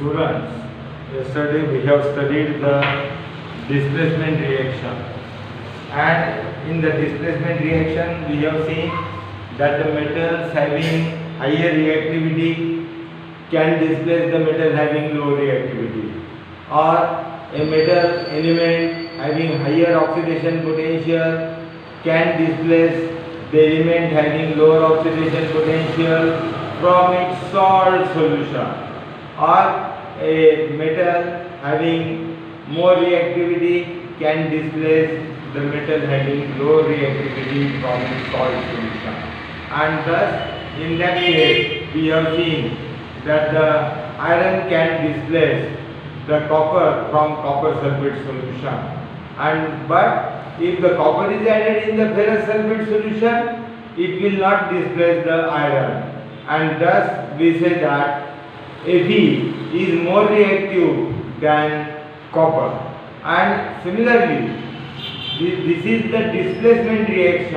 Students, yesterday we have studied the displacement reaction, and in the displacement reaction we have seen that the metals having higher reactivity can displace the metal having low reactivity, or a metal element having higher oxidation potential can displace the element having lower oxidation potential from its salt solution, or a metal having more reactivity can displace the metal having low reactivity from its salt solution. And thus, in that case, we have seen that the iron can displace the copper from copper sulfate solution. And but if the copper is added in the ferrous sulfate solution, it will not displace the iron. And thus, we say that Fe is more reactive than copper. And similarly, this is the displacement reaction,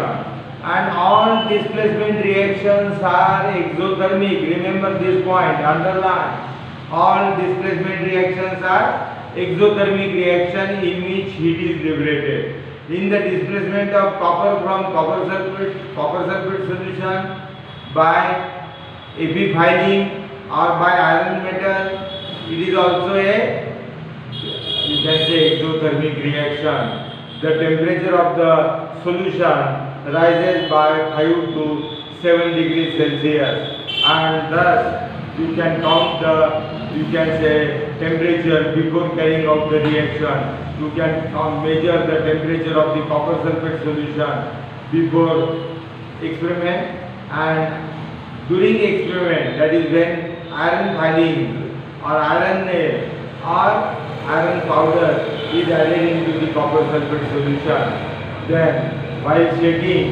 and all displacement reactions are exothermic. Remember this point, underline. All displacement reactions are exothermic reaction in which heat is liberated. In the displacement of copper from copper sulfate solution by epiphiling or by iron metal, it is also a, you can say, exothermic reaction. The temperature of the solution rises by 5 to 7 degrees Celsius, and thus you can count the, you can say, temperature before carrying out the reaction. You can measure the temperature of the copper sulfate solution before experiment, and during experiment, that is when iron filing or iron nail or iron powder is added into the copper sulfate solution, then while shaking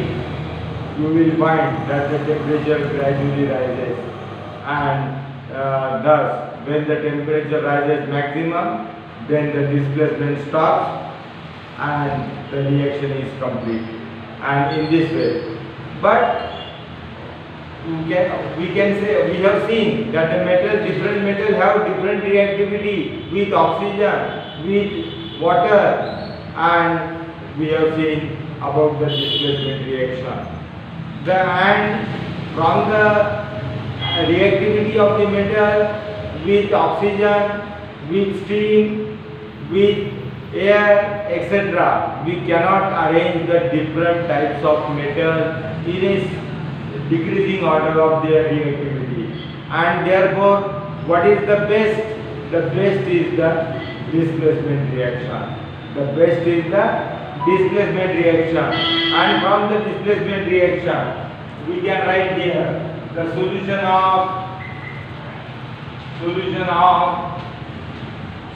you will find that the temperature gradually rises, and thus when the temperature rises maximum, then the displacement stops and the reaction is complete. And in this way, but we can say, we have seen that the different metals have different reactivity with oxygen, with water, and we have seen about the displacement reaction. And from the reactivity of the metal with oxygen, with steam, with air, etc., we cannot arrange the different types of metal in a decreasing order of their reactivity. And therefore, what is the best? The best is the displacement reaction. The best is the displacement reaction. And from the displacement reaction, we can write here the solution of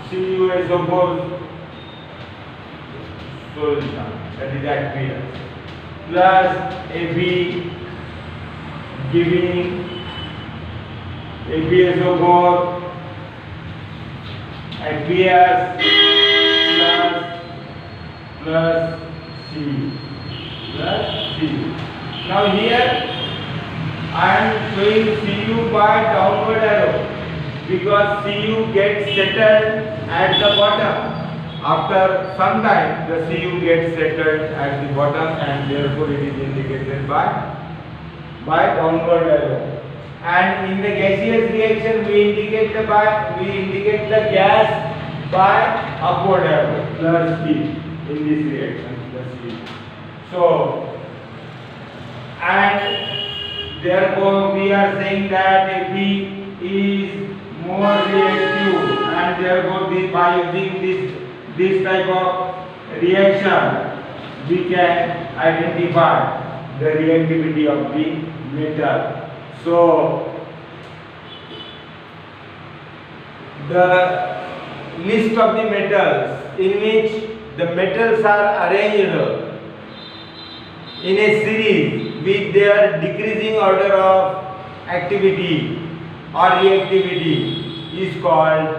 CuSO4 solution, that is aqueous, plus Fe giving FeSO4 aqueous plus C. Now here I am showing Cu by downward arrow because Cu gets settled at the bottom. After some time the Cu gets settled at the bottom, and therefore it is indicated by downward arrow. And in the gaseous reaction we indicate the gas by upward arrow, plus heat. In this reaction, plus heat. So, and therefore we are saying that Fe is more reactive, and therefore by using this type of reaction we can identify the reactivity of the metal. So the list of the metals in which the metals are arranged in a series with their decreasing order of activity or reactivity is called,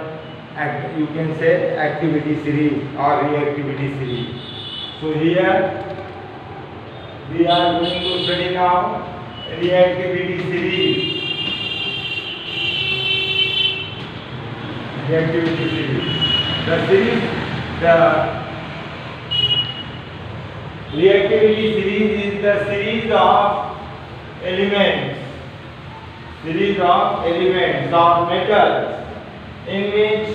you can say, activity series or reactivity series. So here we are going to study now reactivity series. reactivity series. The reactivity series is the series of elements or metals in which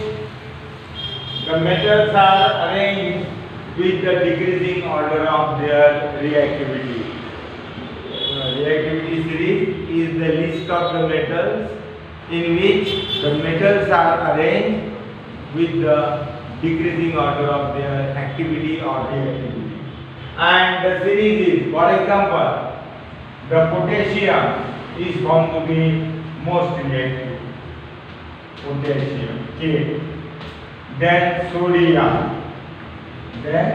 the metals are arranged with the decreasing order of their reactivity. Reactivity series is the list of the metals in which the metals are arranged with the decreasing order of their activity or reactivity. And the series is, for example, the potassium is found to be most reactive. Potassium, K. Then sodium, then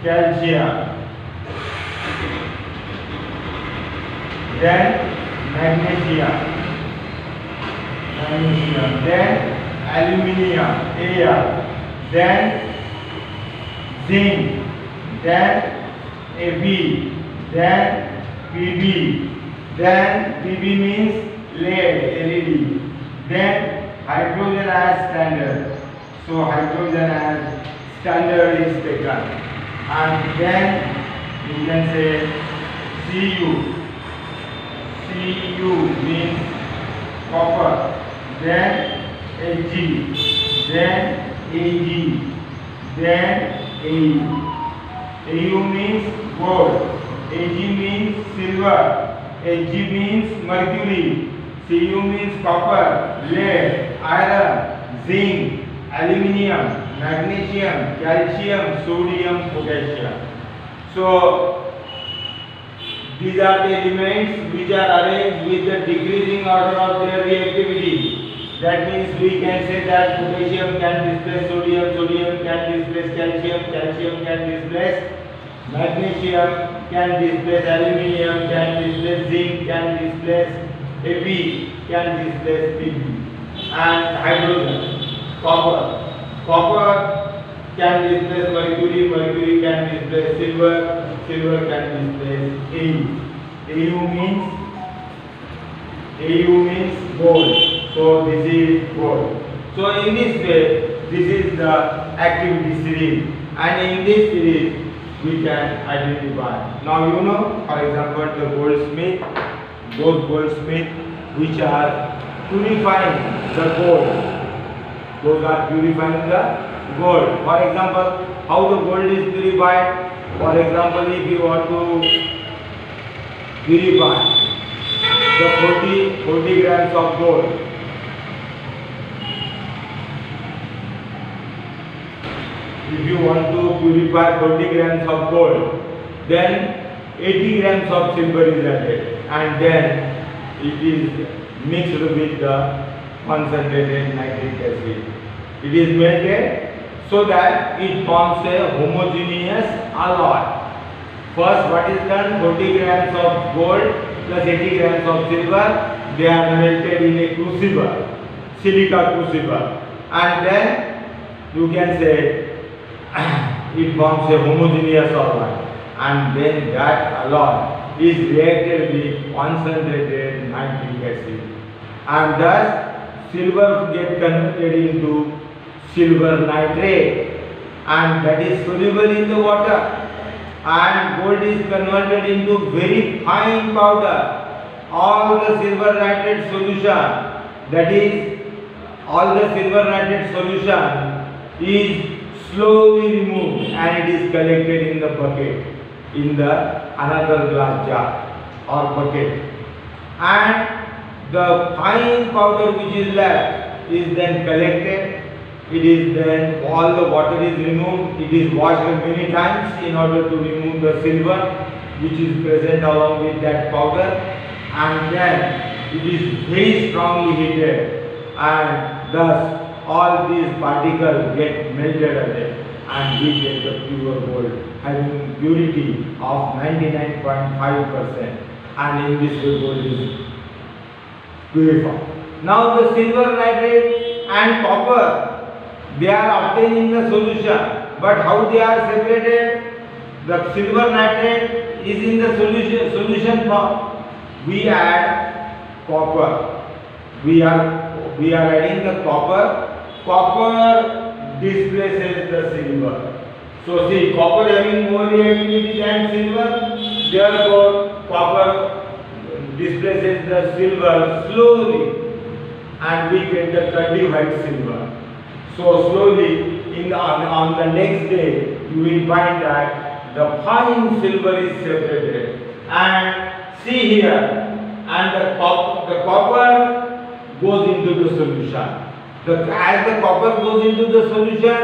calcium, then magnesium, then aluminium, Al, then zinc, then Ab, then Pb, then Pb means lead, LED, then hydrogen as standard. So hydrogen as standard is taken, and then you can say Cu. Cu means copper, then Ag, then Ag, then Au. Au means gold, Ag means silver, Ag means mercury, Cu means copper, lead, iron, zinc, aluminium, magnesium, calcium, sodium, potassium. So these are the elements which are arranged with the decreasing order of their reactivity. That means we can say that potassium can displace sodium, sodium can displace calcium, calcium can displace magnesium, can displace aluminium, can displace zinc, can displace Ab, can displace Pb, and hydrogen, copper can displace mercury, mercury can displace silver, silver can displace Au. Au means gold. So this is gold. So in this way, this is the activity series, and in this series we can identify. Now you know, for example, the goldsmith, those goldsmith which are purifying the gold. Those are purifying the gold. For example, how the gold is purified? For example, if you want to purify the 40 grams of gold, if you want to purify 40 grams of gold, then 80 grams of silver is added, and then it is mixed with the concentrated nitric acid. It is melted so that it forms a homogeneous alloy. First, what is done? 40 grams of gold plus 80 grams of silver, they are melted in a crucible, silica crucible, and then you can say it forms a homogeneous alloy, and then that alloy is reacted with concentrated nitric acid, and thus silver gets converted into silver nitrate, and that is soluble in the water, and gold is converted into very fine powder. All the silver nitrate solution, that is all the silver nitrate solution is slowly removed, and it is collected in the bucket, in the another glass jar or bucket, and the fine powder which is left is then collected. It is then all the water is removed. It is washed many times in order to remove the silver which is present along with that powder, and then it is very strongly heated, and thus all these particles get melted away, and we get the pure gold having purity of 99.5%, and in this way gold is purified. Now the silver nitrate and copper, they are obtained in the solution, but how they are separated? The silver nitrate is in the solution form. We add copper we are adding the copper. Copper displaces the silver. So see, copper having more reactivity than silver, therefore copper displaces the silver slowly, and we get the curly white silver. So slowly, on the next day, you will find that the fine silver is separated. And see here, and the copper goes into the solution. As the copper goes into the solution,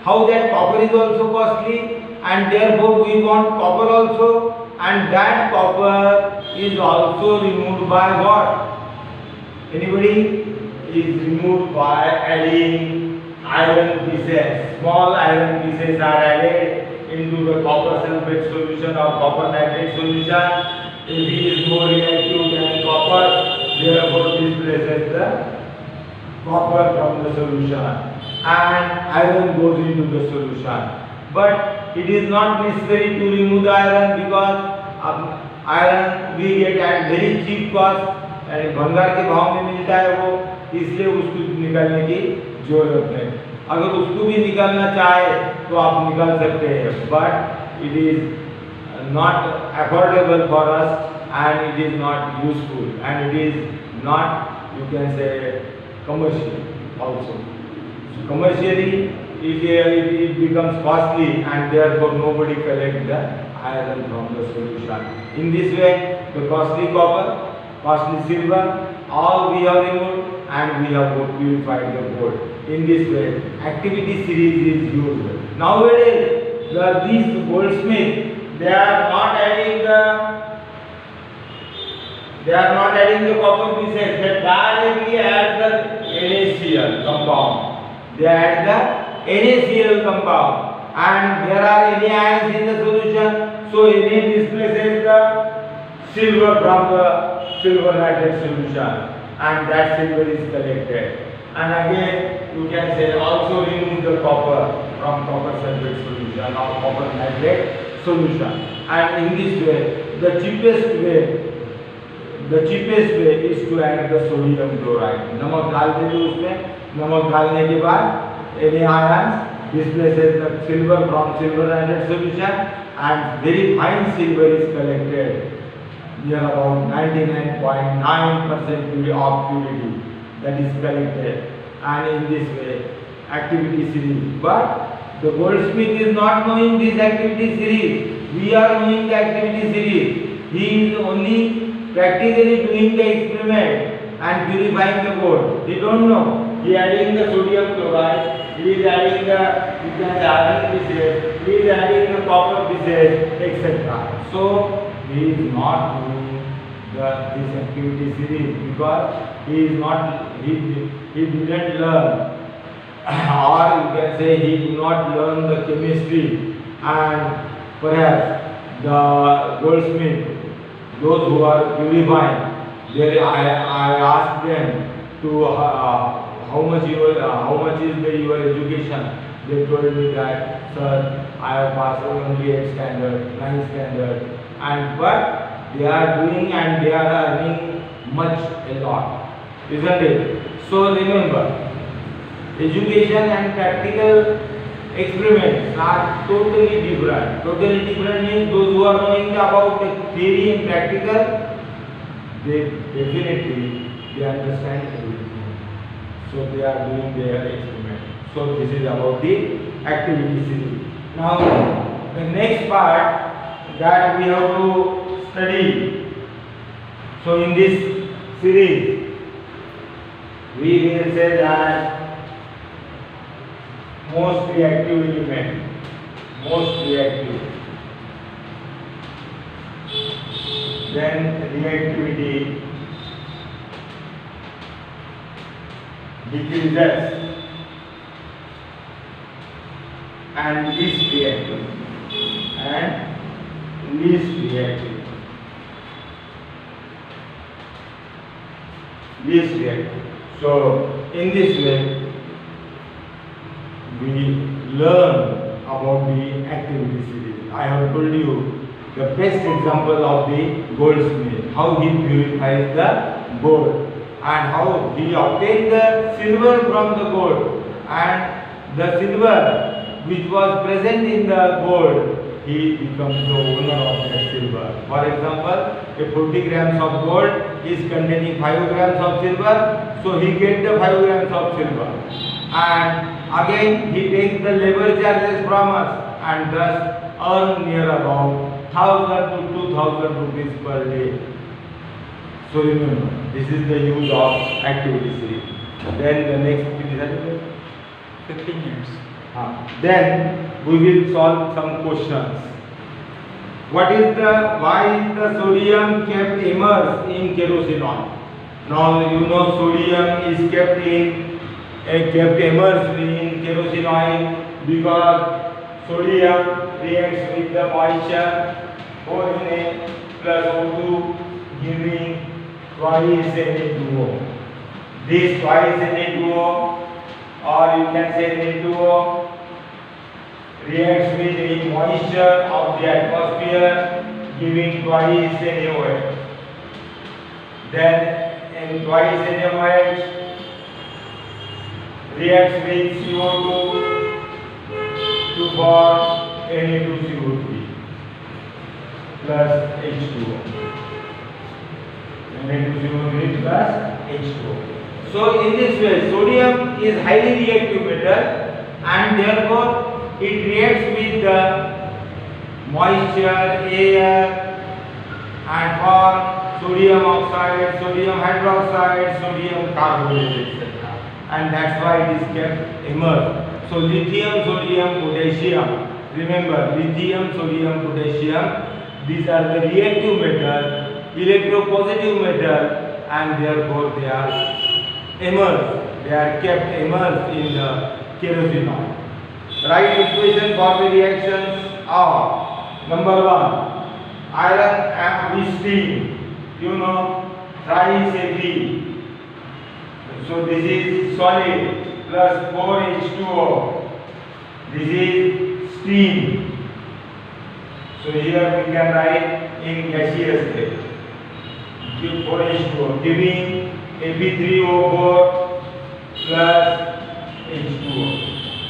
how that copper is also costly, and therefore we want copper also, and that copper is also removed by what? Anybody? Is removed by adding iron pieces. Small iron pieces are added into the copper sulfate solution or copper nitrate solution. If it is more reactive than copper, therefore displaces the copper from the solution, and iron goes into the solution. But it is not necessary to remove the iron, because iron we get at very cheap cost, and भंगार के भाव में मिलता है वो, इसलिए उसको निकालने की जरूरत नहीं. अगर उसको भी निकालना चाहे तो आप निकाल सकते हैं, but it is not affordable for us, and it is not useful, and it is not, you can say, commercial also. So commercially it becomes costly, and therefore nobody collects the iron from the solution. In this way, the costly copper, costly silver, all we have removed, and we have purified the gold. In this way, activity series is used. Nowadays, these goldsmiths, they are not adding the copper pieces. They directly add the NaCl compound. They add the NaCl compound, and there are Na ions in the solution. So Na displaces the silver from the silver nitrate solution, and that silver is collected. And again, you can say also remove the copper from copper sulfate solution or copper nitrate solution. And in this way, the cheapest way is to add the sodium chloride. नमक डाल देते उसमें. नमक डालने के बाद Na ions displaces the silver from silver nitrate solution, and very fine silver is collected, near about 99.9% of purity that is collected, and in this way activity series. But the goldsmith is not knowing this activity series. We are knowing the activity series. He is only practically doing the experiment and purifying the gold. He don't know. He is adding the sodium chloride, he is adding the iron pieces, he is adding the copper pieces, etc. So he is not doing this activity series, because he didn't learn, or you can say he did not learn the chemistry. And perhaps the goldsmith, those who are purifying, I asked them to how much is your education. They told me that, sir, I have passed only 8th standard, 9th standard, and but they are doing and they are earning a lot, isn't it? So remember, education and practical experiments are totally different. Totally different means those who are knowing about the theory and practical, they definitely understand everything. So they are doing their experiment. So this is about the activity series. Now the next part that we have to study. So in this series, we will say that most reactive element, then reactivity decreases, and least reactive, least reactive. So in this way, we learn about the activity series. I have told you the best example of the goldsmith, how he purifies the gold. And how he obtained the silver from the gold, and the silver which was present in the gold, he becomes the owner of that silver. For example, a 40 grams of gold is containing 5 grams of silver, so he gets the 5 grams of silver. And again he takes the labor charges from us and thus earn near about 1000 to 2000 rupees per day. So remember, this is the use of activity series. Then the next 15 minutes. Then we will solve some questions. Why is the sodium kept immersed in kerosene oil? Now you know sodium is kept immersed in kerosene oil because sodium reacts with the moisture, Na plus O2 giving twice Na2O. This twice Na2O, or you can say Na2O, reacts with the moisture of the atmosphere, giving twice NaOH. Then in twice NaOH reacts with CO2 to form Na2CO3 plus H2O. Na2CO3 plus H2O. So in this way, sodium is highly reactive metal, and therefore it reacts with the moisture, air, and form sodium oxide, sodium hydroxide, sodium carbonate, etc. And that's why it is kept immersed. So lithium, sodium, potassium. Remember, lithium, sodium, potassium. These are the reactive metal, electropositive metal, and therefore they are immersed. They are kept immersed in the kerosene oil. Write equation for the reactions are: number 1, iron with steam, you know, thrice Ag. So this is solid plus 4H2O. This is steam. So here we can write in gaseous state. 4H2O giving Ap3O4 plus H2O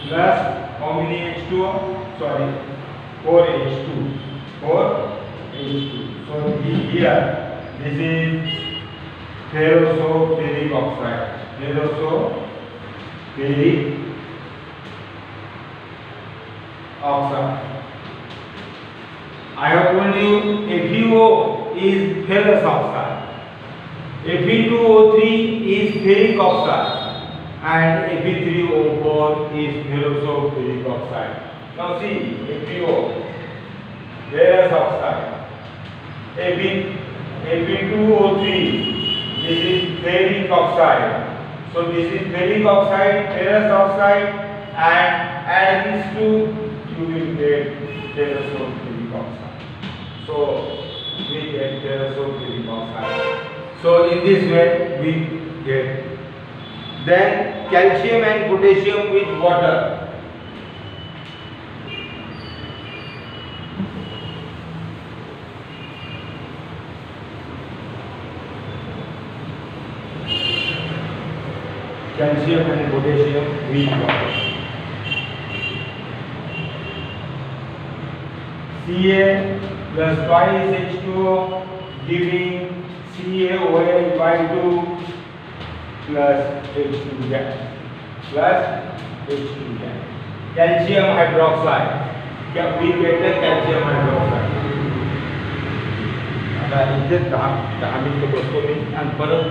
plus how many H2O? Sorry, 4H2. 4H2. So here this is ferroso-ferric oxide. Ferroso-ferric oxide. I have told you FeO is ferrous oxide. Fe2O3 is ferric oxide. And Fe3O4 is ferroso-ferric oxide. Now see, FeO, ferrous oxide. Fe2O3, this is ferric oxide. So this is ferric oxide, ferrous oxide, and add these two, you will get ferroso-ferric oxide. So we get ferroso-ferric oxide. So in this way we get. Then calcium and potassium with water. Calcium and potassium with water. Ca plus twice H2O giving CaOH by 2 plus H2 gas. Calcium hydroxide. We get the calcium hydroxide. आता इथे 10 मिनिटं बसतो मी आणि परत